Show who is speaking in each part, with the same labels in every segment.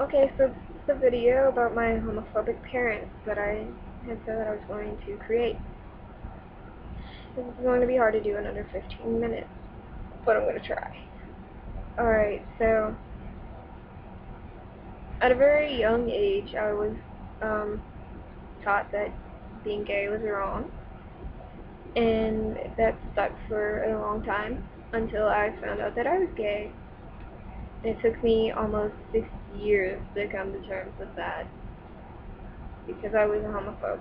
Speaker 1: Okay, so this is the video about my homophobic parents that I had said that I was going to create. This is going to be hard to do in under 15 minutes, but I'm going to try. Alright, so at a very young age, I was taught that being gay was wrong, and that stuck for a long time until I found out that I was gay. It took me almost 6 years to come to terms with that because I was a homophobe.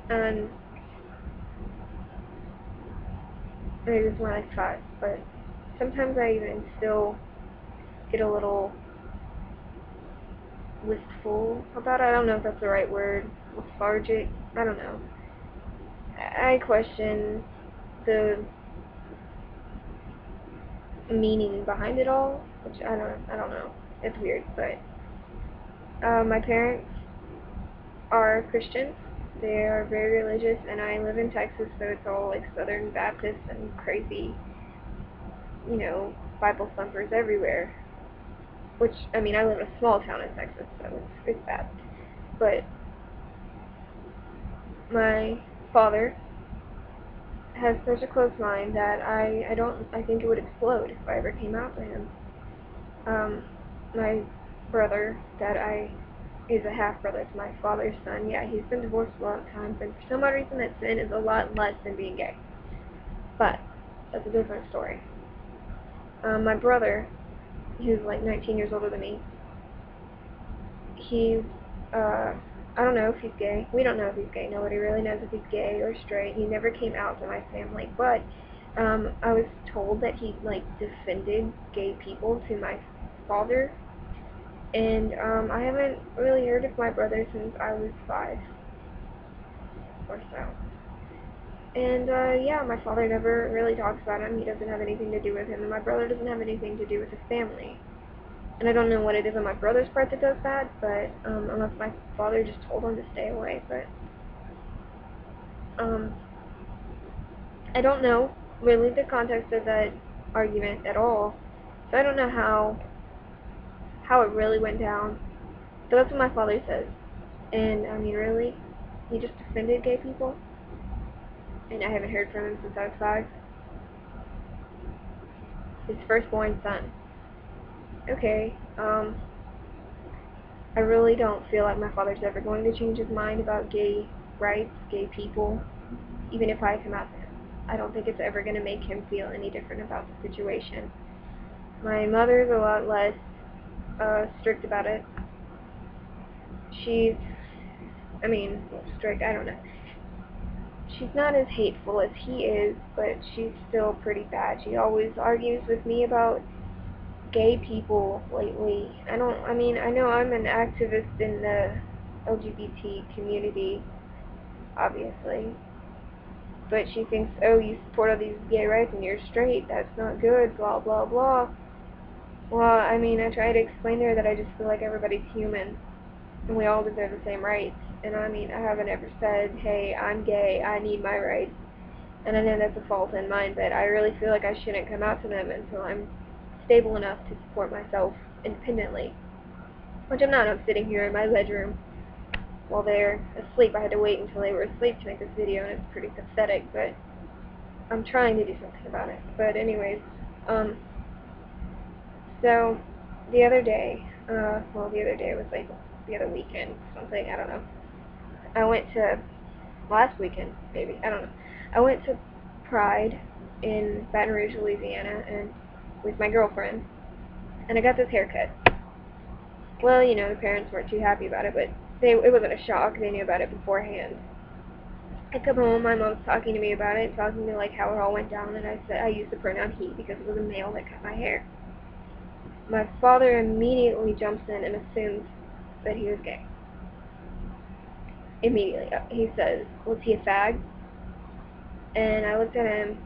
Speaker 1: And maybe it's more like 5, but sometimes I even still get a little wistful about it. I don't know if that's the right word. Lethargic. I don't know. I question the meaning behind it all, which I don't know. It's weird, but my parents are Christians. They are very religious, and I live in Texas, so it's all like Southern Baptists and crazy, Bible thumpers everywhere. Which, I mean, I live in a small town in Texas, so it's bad. But my father has such a close mind that I think it would explode if I ever came out to him. My brother is a half brother to my father's son. Yeah, he's been divorced a lot of times, and for some odd reason that sin is a lot less than being gay. But that's a different story. My brother, who's like 19 years older than me, he's I don't know if he's gay. We don't know if he's gay. Nobody really knows if he's gay or straight. He never came out to my family, but I was told that he like defended gay people to my father, and I haven't really heard of my brother since I was 5 or so. And yeah, my father never really talks about him. He doesn't have anything to do with him, and my brother doesn't have anything to do with his family. And I don't know what it is on my brother's part that does that, but unless my father just told him to stay away. But um, I don't know really the context of that argument at all, so I don't know how it really went down. But that's what my father says. And I mean, really, he just defended gay people, and I haven't heard from him since I was 5. His firstborn son. Okay, I really don't feel like my father's ever going to change his mind about gay rights, gay people, even if I come out to him. I don't think it's ever going to make him feel any different about the situation. My mother's a lot less strict about it. She's, I mean, strict, I don't know. She's not as hateful as he is, but she's still pretty bad. She always argues with me about gay people lately. I mean, I know I'm an activist in the LGBT community, obviously, but she thinks, oh, you support all these gay rights and you're straight, that's not good, blah, blah, blah. Well, I mean, I try to explain to her that I just feel like everybody's human, and we all deserve the same rights. And I mean, I haven't ever said, hey, I'm gay, I need my rights. And I know that's a fault in mine, but I really feel like I shouldn't come out to them until I'm stable enough to support myself independently. Which I'm not. I'm sitting here in my bedroom while they're asleep. I had to wait until they were asleep to make this video, and it's pretty pathetic, but I'm trying to do something about it. But anyways, so the other day, the other day was like the other weekend, something, I don't know. I went to, last weekend, maybe, I don't know. I went to Pride in Baton Rouge, Louisiana, and with my girlfriend, and I got this haircut. Well, the parents weren't too happy about it, but it wasn't a shock. They knew about it beforehand. I come home, my mom's talking to me about it, talking to me like how it all went down, and I said I used the pronoun he because it was a male that cut my hair. My father immediately jumps in and assumes that he was gay. Immediately. He says, was he a fag? And I looked at him,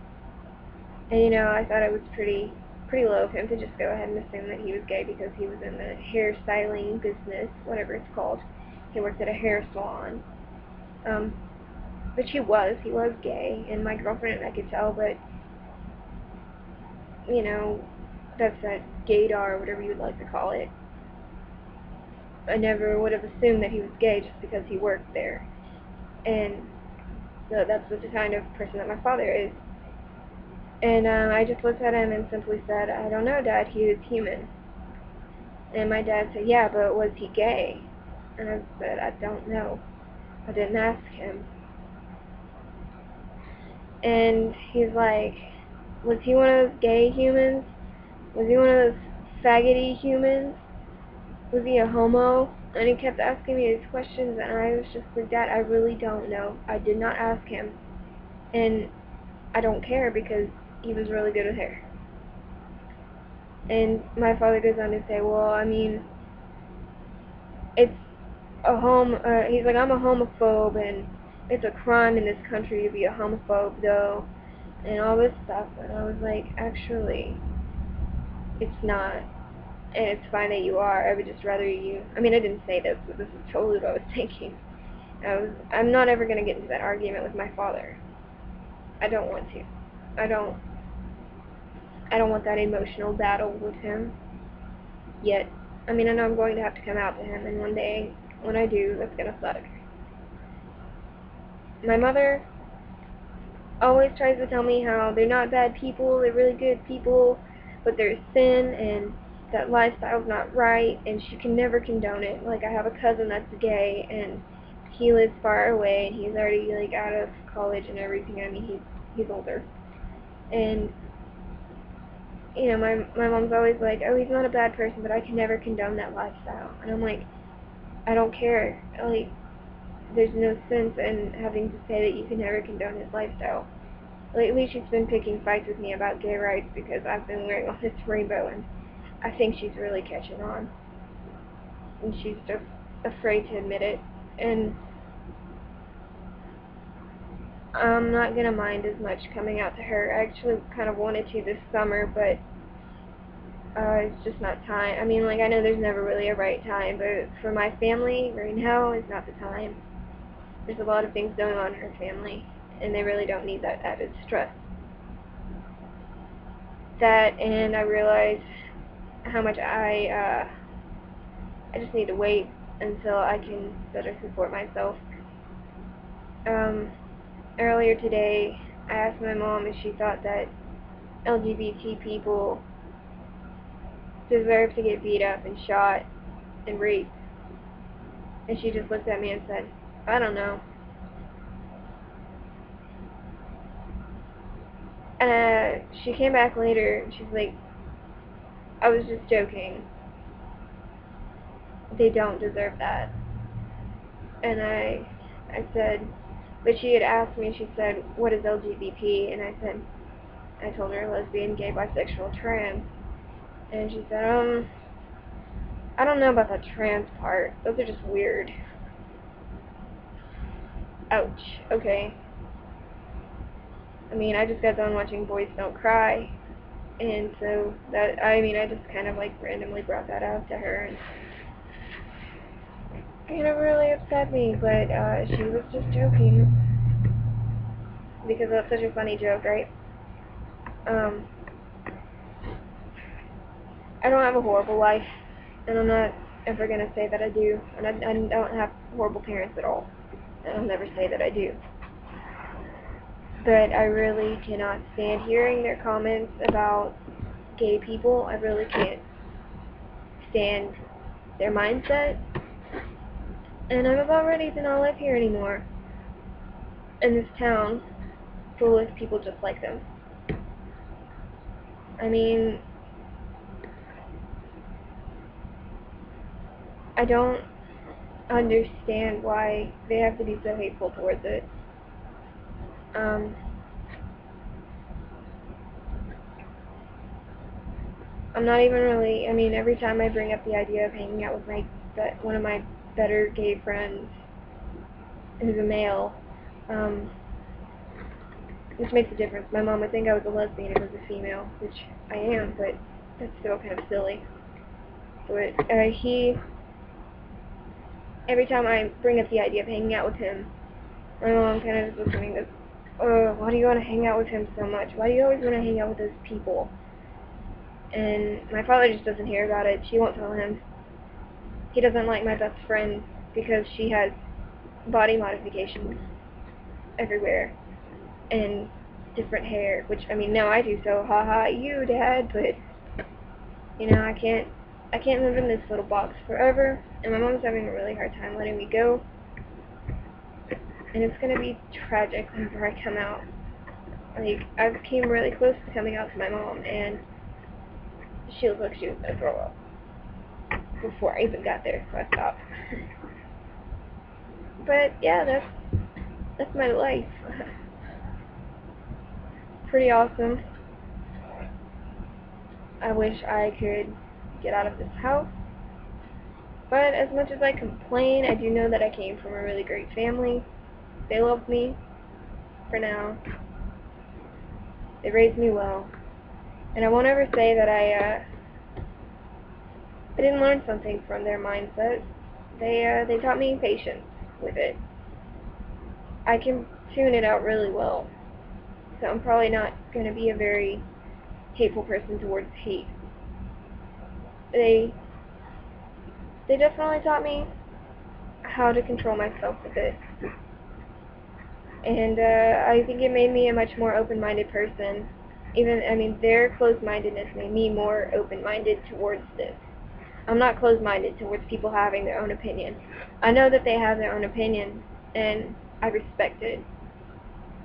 Speaker 1: and I thought it was pretty low of him to just go ahead and assume that he was gay because he was in the hairstyling business, whatever it's called. He worked at a hair salon. But he was gay, and my girlfriend and I could tell, but, that's that gaydar, or whatever you would like to call it. I never would have assumed that he was gay just because he worked there. And so that's the kind of person that my father is. And I just looked at him and simply said, I don't know, Dad, he is human. And my dad said, yeah, but was he gay? And I said, I don't know. I didn't ask him. And he's like, was he one of those gay humans? Was he one of those faggoty humans? Was he a homo? And he kept asking me these questions, and I was just like, Dad, I really don't know. I did not ask him. And I don't care because he was really good with hair. And my father goes on to say, well, I mean, it's he's like, I'm a homophobe, and it's a crime in this country to be a homophobe, though, and all this stuff. And I was like, actually, it's not, and it's fine that you are. I would just rather you, I mean, I didn't say this, but this is totally what I was thinking. I'm not ever going to get into that argument with my father. I don't want to. I don't want that emotional battle with him yet. I mean, I know I'm going to have to come out to him, and one day, when I do, that's going to suck. My mother always tries to tell me how they're not bad people, they're really good people, but there's sin, and that lifestyle's not right, and she can never condone it. Like, I have a cousin that's gay, and he lives far away, and he's already, like, out of college and everything. I mean, he's older. And you know, my mom's always like, oh, he's not a bad person, but I can never condone that lifestyle. And I'm like, I don't care. Like, there's no sense in having to say that you can never condone his lifestyle. Lately, she's been picking fights with me about gay rights because I've been wearing all this rainbow, and I think she's really catching on. And she's just afraid to admit it. And I'm not going to mind as much coming out to her. I actually kind of wanted to this summer, but it's just not time. I mean, like, I know there's never really a right time, but for my family, right now is not the time. There's a lot of things going on in her family, and they really don't need that added stress. That, and I realize how much I just need to wait until I can better support myself. Earlier today, I asked my mom if she thought that LGBT people deserve to get beat up and shot and raped. And she just looked at me and said, I don't know. And she came back later and she's like, I was just joking. They don't deserve that. And I said, but she had asked me, she said, what is LGBT? And I told her lesbian, gay, bisexual, trans. And she said, I don't know about that trans part. Those are just weird. Ouch. Okay. I mean, I just got done watching Boys Don't Cry. And so, that, I mean, I just kind of, like, randomly brought that up to her. And it really upset me, but she was just joking. Because that's such a funny joke, right? I don't have a horrible life, and I'm not ever going to say that I do, and I don't have horrible parents at all, and I'll never say that I do. But I really cannot stand hearing their comments about gay people. I really can't stand their mindset, and I'm about ready to not live here anymore, in this town full of people just like them. I mean, I don't understand why they have to be so hateful towards it. I'm not even really, I mean, every time I bring up the idea of hanging out with one of my better gay friends, who's a male, which makes a difference. My mom would think I was a lesbian if I was a female, which I am, but that's still kind of silly. But every time I bring up the idea of hanging out with him, my mom kind of is doing this, why do you want to hang out with him so much? Why do you always want to hang out with those people? And my father just doesn't hear about it. She won't tell him. He doesn't like my best friend because she has body modifications everywhere and different hair, which, I mean, now I do, so haha you, Dad, but, you know, I can't live in this little box forever, and my mom's having a really hard time letting me go, and it's going to be tragic whenever I come out. Like, I came really close to coming out to my mom, and she looked like she was going to throw up before I even got there, so I stopped. But, yeah, that's my life. Pretty awesome. I wish I could get out of this house. But as much as I complain, I do know that I came from a really great family. They loved me, for now. They raised me well. And I won't ever say that I didn't learn something from their mindset. They taught me patience with it. I can tune it out really well. So I'm probably not going to be a very hateful person towards hate. They definitely taught me how to control myself a bit. And I think it made me a much more open-minded person. Their closed-mindedness made me more open-minded towards this. I'm not closed-minded towards people having their own opinion. I know that they have their own opinion, and I respect it.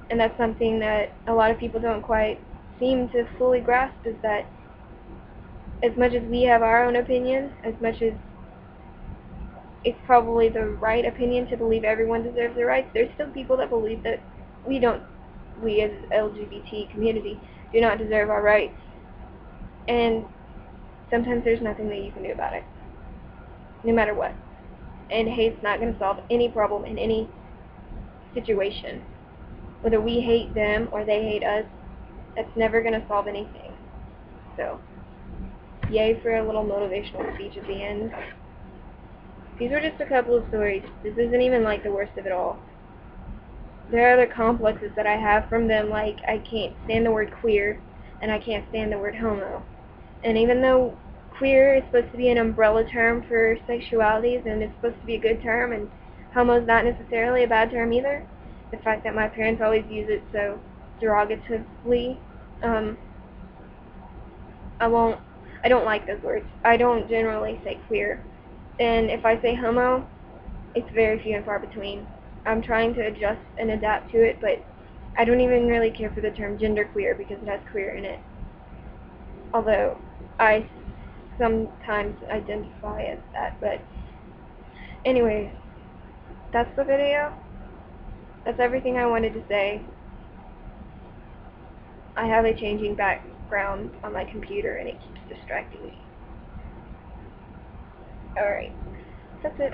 Speaker 1: And that's something that a lot of people don't quite seem to fully grasp, is that as much as we have our own opinion, as much as it's probably the right opinion to believe everyone deserves their rights, there's still people that believe that we as LGBT community, do not deserve our rights. And sometimes there's nothing that you can do about it, no matter what. And hate's not going to solve any problem in any situation. Whether we hate them or they hate us, that's never going to solve anything. So, yay for a little motivational speech at the end. These were just a couple of stories. This isn't even like the worst of it all. There are other complexes that I have from them, like I can't stand the word queer, and I can't stand the word homo. And even though queer is supposed to be an umbrella term for sexualities, and it's supposed to be a good term, and homo is not necessarily a bad term either, the fact that my parents always use it so derogatively, I don't like those words. I don't generally say queer. And if I say homo, it's very few and far between. I'm trying to adjust and adapt to it, but I don't even really care for the term genderqueer because it has queer in it. Although I sometimes identify as that, but anyways, that's the video. That's everything I wanted to say. I have a changing background on my computer and it keeps distracting me. Alright, that's it.